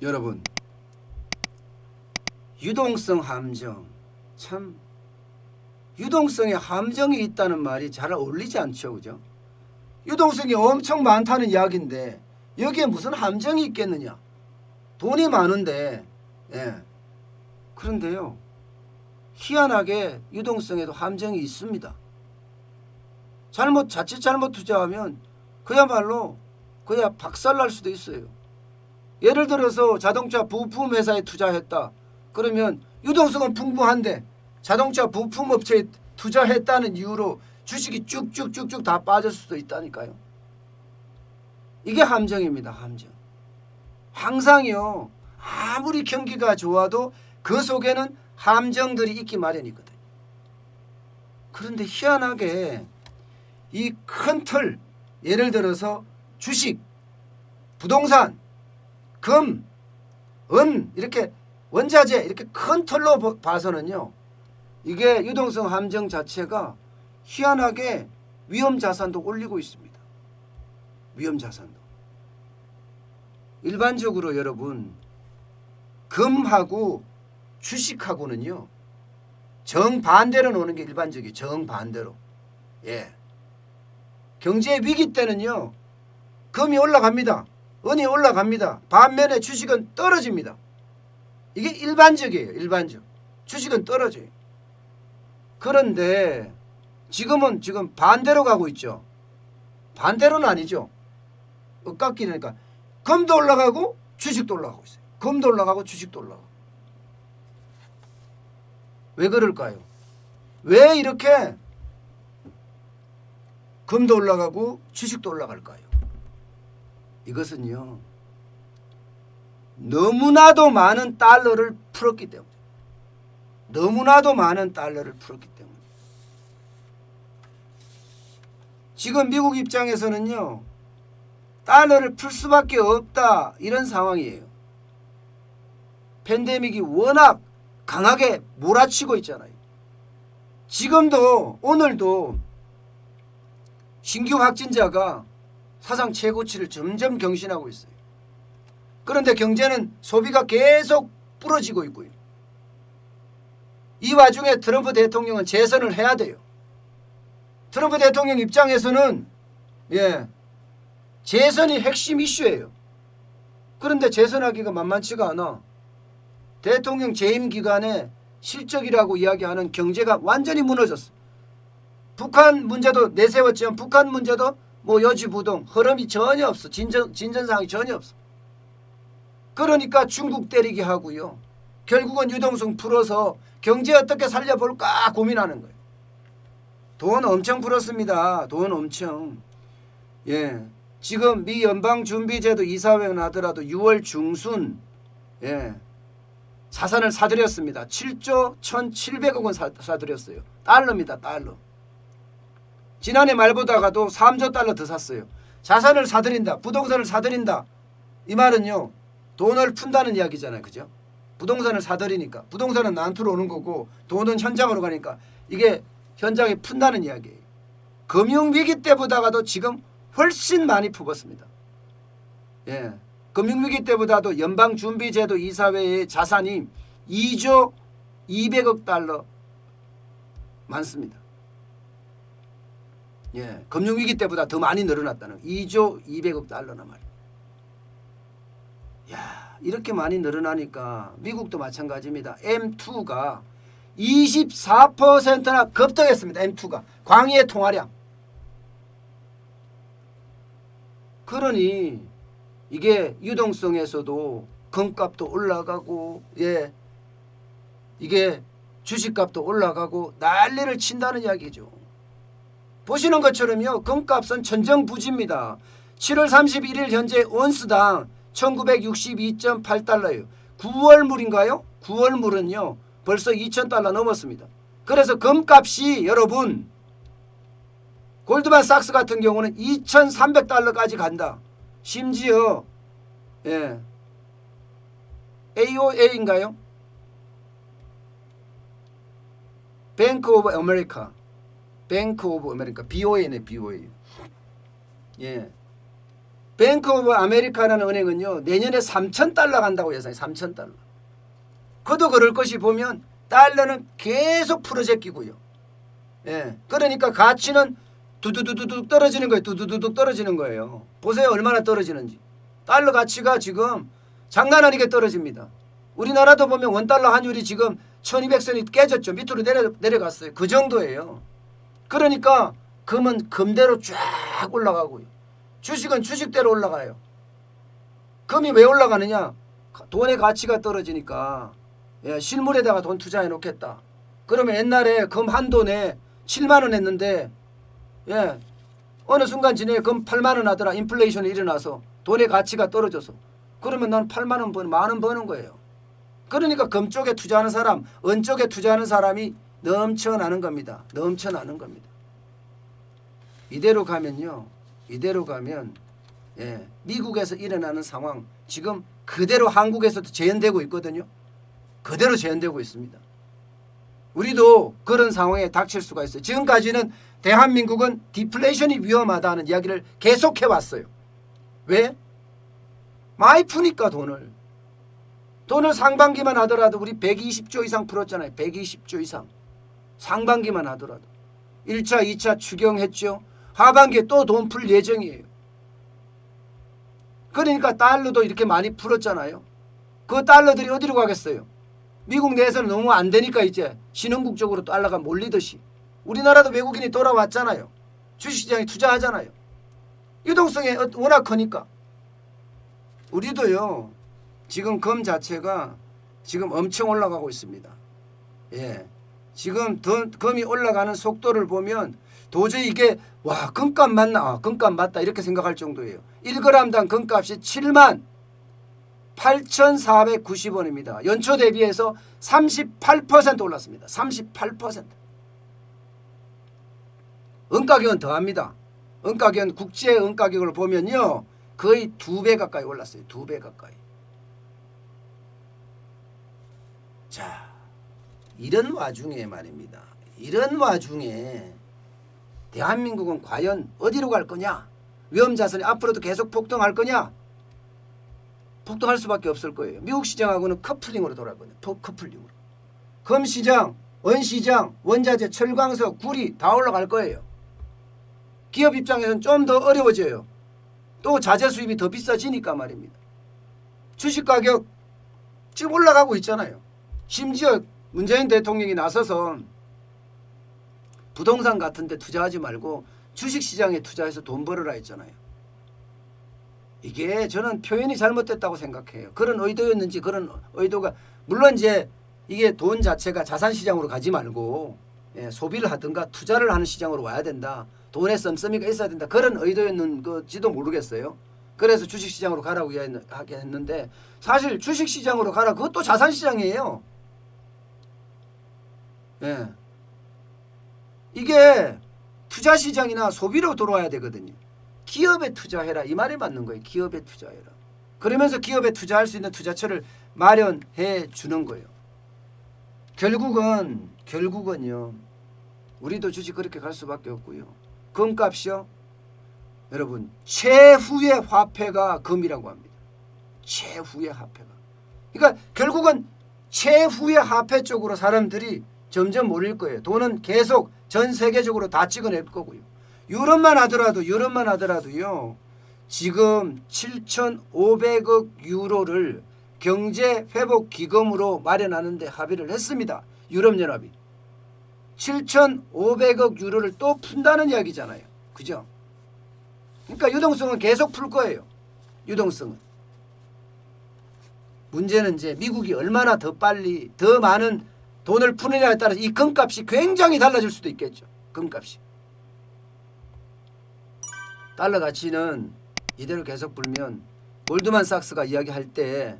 여러분, 유동성 함정, 참 유동성에 함정이 있다는 말이 잘 어울리지 않죠, 그죠? 유동성이 엄청 많다는 이야기인데 여기에 무슨 함정이 있겠느냐? 돈이 많은데, 예. 그런데요, 희한하게 유동성에도 함정이 있습니다. 자칫 잘못 투자하면 그야말로 박살날 수도 있어요. 예를 들어서 자동차 부품 회사에 투자했다. 그러면 유동성은 풍부한데 자동차 부품 업체에 투자했다는 이유로 주식이 쭉쭉쭉쭉 다 빠질 수도 있다니까요. 이게 함정입니다. 함정. 항상요, 아무리 경기가 좋아도 그 속에는 함정들이 있기 마련이거든요. 그런데 희한하게 이 큰 틀, 예를 들어서 주식, 부동산, 금, 은, 이렇게 원자재, 이렇게 큰 틀로 봐서는요, 이게 유동성 함정 자체가 희한하게 위험자산도 올리고 있습니다. 위험자산도. 일반적으로 여러분, 금하고 주식하고는요, 정반대로 노는 게 일반적이에요. 정반대로. 예. 경제 위기 때는요, 금이 올라갑니다. 은이 올라갑니다. 반면에 주식은 떨어집니다. 이게 일반적이에요. 일반적. 주식은 떨어져요. 그런데 지금 반대로 가고 있죠. 반대로는 아니죠. 깎이니까 금도 올라가고 주식도 올라가고 있어요. 금도 올라가고 주식도 올라가고. 왜 그럴까요? 왜 이렇게 금도 올라가고 주식도 올라갈까요? 이것은요, 너무나도 많은 달러를 풀었기 때문에. 너무나도 많은 달러를 풀었기 때문에. 지금 미국 입장에서는요, 달러를 풀 수밖에 없다, 이런 상황이에요. 팬데믹이 워낙 강하게 몰아치고 있잖아요. 지금도, 오늘도 신규 확진자가 사상 최고치를 점점 경신하고 있어요. 그런데 경제는, 소비가 계속 부러지고 있고요. 이 와중에 트럼프 대통령은 재선을 해야 돼요. 트럼프 대통령 입장에서는 재선이 핵심 이슈예요. 그런데 재선하기가 만만치가 않아. 대통령 재임 기간에 실적이라고 이야기하는 경제가 완전히 무너졌어. 북한 문제도 내세웠지만 북한 문제도 여지부동, 흐름이 전혀 없어. 진전사항이 전혀 없어. 그러니까 중국 때리기 하고요. 결국은 유동성 풀어서 경제 어떻게 살려볼까 고민하는 거예요. 돈 엄청 풀었습니다. 돈 엄청. 예. 지금 미 연방준비제도 이사회원 하더라도 6월 중순 자산을 사들였습니다. 7조 1,700억 원 사들였어요. 달러입니다. 달러. 지난해 말보다가도 3조 달러 더 샀어요. 자산을 사들인다. 부동산을 사들인다. 이 말은요, 돈을 푼다는 이야기잖아요. 그죠? 부동산을 사들이니까. 부동산은 나한테로 오는 거고 돈은 현장으로 가니까 이게 현장에 푼다는 이야기예요. 금융위기 때보다도 지금 훨씬 많이 풀었습니다. 예. 금융위기 때보다도 연방준비제도 이사회의 자산이 2조 200억 달러 많습니다. 예. 금융위기 때보다 더 많이 늘어났다는 2조 200억 달러나 말이에요. 야, 이렇게 많이 늘어나니까 미국도 마찬가지입니다. M2가 24%나 급등했습니다. M2가. 광의의 통화량. 그러니 이게 유동성에서도 금값도 올라가고 이게 주식값도 올라가고 난리를 친다는 이야기죠. 보시는 것처럼요, 금값은 천정부지입니다. 7월 31일 현재 온스당 1962.8달러예요. 9월물인가요? 9월물은요 벌써 2,000달러 넘었습니다. 그래서 금값이 여러분, 골드만삭스 같은 경우는 2,300달러까지 간다. 심지어 AOA인가요? 뱅크 오브 아메리카. BOA네, BOA. 뱅크 오브 아메리카라는 은행은요 내년에 3,000달러 간다고 예상해. 3,000달러. 그도 그럴 것이 보면 달러는 계속 풀어제끼고요. 예, 그러니까 가치는 두두두둑 떨어지는 거예요. 두두두둑 떨어지는 거예요. 보세요 얼마나 떨어지는지. 달러 가치가 지금 장난 아니게 떨어집니다. 우리나라도 보면 원달러 환율이 지금 1200선이 깨졌죠. 밑으로 내려갔어요. 그 정도예요. 그러니까 금은 금대로 쫙 올라가고요. 주식은 주식대로 올라가요. 금이 왜 올라가느냐? 돈의 가치가 떨어지니까. 예, 실물에다가 돈 투자해 놓겠다. 그러면 옛날에 금 한 돈에 7만 원 했는데 예, 어느 순간 지내 금 8만 원 하더라. 인플레이션이 일어나서 돈의 가치가 떨어져서. 그러면 난 8만 원 버는 만 원 버는 거예요. 그러니까 금 쪽에 투자하는 사람, 은 쪽에 투자하는 사람이 넘쳐나는 겁니다. 넘쳐나는 겁니다. 이대로 가면요. 이대로 가면 예, 미국에서 일어나는 상황 지금 그대로 한국에서도 재현되고 있거든요. 그대로 재현되고 있습니다. 우리도 그런 상황에 닥칠 수가 있어요. 지금까지는 대한민국은 디플레이션이 위험하다는 이야기를 계속해 왔어요. 왜? 많이 푸니까 돈을 상반기만 하더라도 우리 120조 이상 풀었잖아요. 120조 이상. 상반기만 하더라도. 1차, 2차 추경했죠. 하반기에 또 돈 풀 예정이에요. 그러니까 달러도 이렇게 많이 풀었잖아요. 그 달러들이 어디로 가겠어요? 미국 내에서는 너무 안 되니까 이제 신흥국 쪽으로 달러가 몰리듯이. 우리나라도 외국인이 돌아왔잖아요. 주식시장에 투자하잖아요. 유동성이 워낙 크니까. 우리도요. 지금 금 자체가 지금 엄청 올라가고 있습니다. 예, 지금 금이 올라가는 속도를 보면 도저히 이게 와 금값 맞나? 금값 맞다 이렇게 생각할 정도예요. 1g당 금값이 78,490원입니다. 연초 대비해서 38% 올랐습니다. 38%. 은가격은 더합니다. 은가격은 국제 은가격을 보면요. 거의 2배 가까이 올랐어요. 2배 가까이. 자, 이런 와중에 말입니다. 이런 와중에 대한민국은 과연 어디로 갈 거냐? 위험자산이 앞으로도 계속 폭등할 거냐? 폭등할 수밖에 없을 거예요. 미국 시장하고는 커플링으로 돌아갈 거예요. 커플링으로. 금시장, 원시장, 원자재, 철광석, 구리 다 올라갈 거예요. 기업 입장에서는 좀 더 어려워져요. 또 자재 수입이 더 비싸지니까 말입니다. 주식 가격 지금 올라가고 있잖아요. 심지어 문재인 대통령이 나서서 부동산 같은 데 투자하지 말고 주식시장에 투자해서 돈 벌어라 했잖아요. 이게 저는 표현이 잘못됐다고 생각해요. 그런 의도였는지 그런 의도가 물론 이제 이게 돈 자체가 자산시장으로 가지 말고 예, 소비를 하든가 투자를 하는 시장으로 와야 된다. 돈에 씀씀이가 있어야 된다. 그런 의도였는지도 모르겠어요. 그래서 주식시장으로 가라고 하게 했는데 사실 주식시장으로 가라 그것도 자산시장이에요. 예. 이게 투자시장이나 소비로 돌아와야 되거든요. 기업에 투자해라 이 말이 맞는 거예요. 기업에 투자해라. 그러면서 기업에 투자할 수 있는 투자처를 마련해 주는 거예요. 결국은요. 우리도 주식 그렇게 갈 수밖에 없고요. 금값이요. 여러분 최후의 화폐가 금이라고 합니다. 최후의 화폐가. 그러니까 결국은 최후의 화폐 쪽으로 사람들이 점점 몰릴 거예요. 돈은 계속 전 세계적으로 다 찍어낼 거고요. 유럽만 하더라도요. 지금 7,500억 유로를 경제회복기금으로 마련하는데 합의를 했습니다. 유럽연합이. 7,500억 유로를 또 푼다는 이야기잖아요. 그죠? 그러니까 유동성은 계속 풀 거예요. 유동성은. 문제는 이제 미국이 얼마나 더 빨리 더 많은 돈을 푸느냐에 따라서 이 금값이 굉장히 달라질 수도 있겠죠. 금값이. 달러 가치는 이대로 계속 불면 골드만삭스가 이야기할 때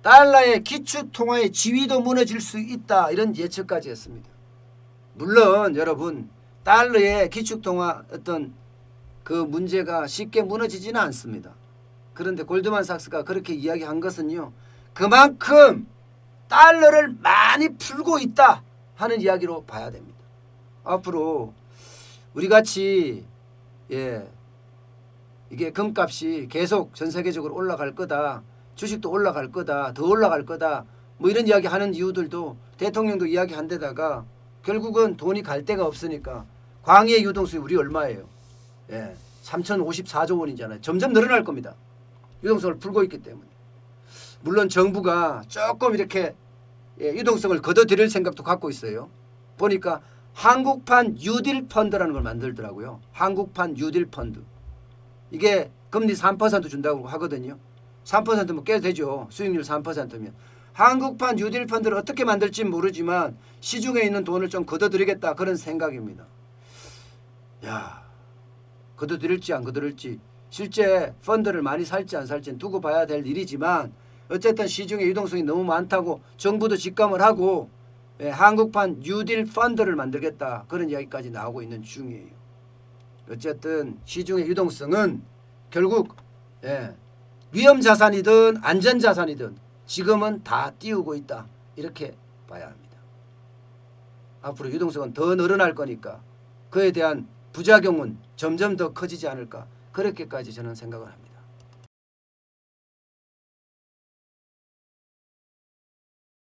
달러의 기축통화의 지위도 무너질 수 있다 이런 예측까지 했습니다. 물론 여러분 달러의 기축통화 어떤 그 문제가 쉽게 무너지지는 않습니다. 그런데 골드만삭스가 그렇게 이야기한 것은요. 그만큼 달러를 많이 풀고 있다 하는 이야기로 봐야 됩니다. 앞으로 우리같이 이게 금값이 계속 전 세계적으로 올라갈 거다. 주식도 올라갈 거다. 더 올라갈 거다. 뭐 이런 이야기 하는 이유들도 대통령도 이야기한 데다가 결국은 돈이 갈 데가 없으니까 광의의 유동성이 우리 얼마예요? 예, 3,054조 원이잖아요. 점점 늘어날 겁니다. 유동성을 풀고 있기 때문에. 물론 정부가 조금 이렇게 유동성을 걷어들일 생각도 갖고 있어요. 보니까 한국판 뉴딜 펀드라는 걸 만들더라고요. 한국판 뉴딜 펀드. 이게 금리 3% 준다고 하거든요. 3%면 꽤 되죠. 수익률 3%면. 한국판 뉴딜 펀드를 어떻게 만들지 모르지만 시중에 있는 돈을 좀 걷어들이겠다 그런 생각입니다. 야, 걷어들일지 안 걷어들일지 실제 펀드를 많이 살지 안 살지는 두고 봐야 될 일이지만 어쨌든 시중에 유동성이 너무 많다고 정부도 직감을 하고 한국판 뉴딜 펀드를 만들겠다 그런 이야기까지 나오고 있는 중이에요. 어쨌든 시중의 유동성은 결국 위험자산이든 안전자산이든 지금은 다 띄우고 있다 이렇게 봐야 합니다. 앞으로 유동성은 더 늘어날 거니까 그에 대한 부작용은 점점 더 커지지 않을까 그렇게까지 저는 생각을 합니다.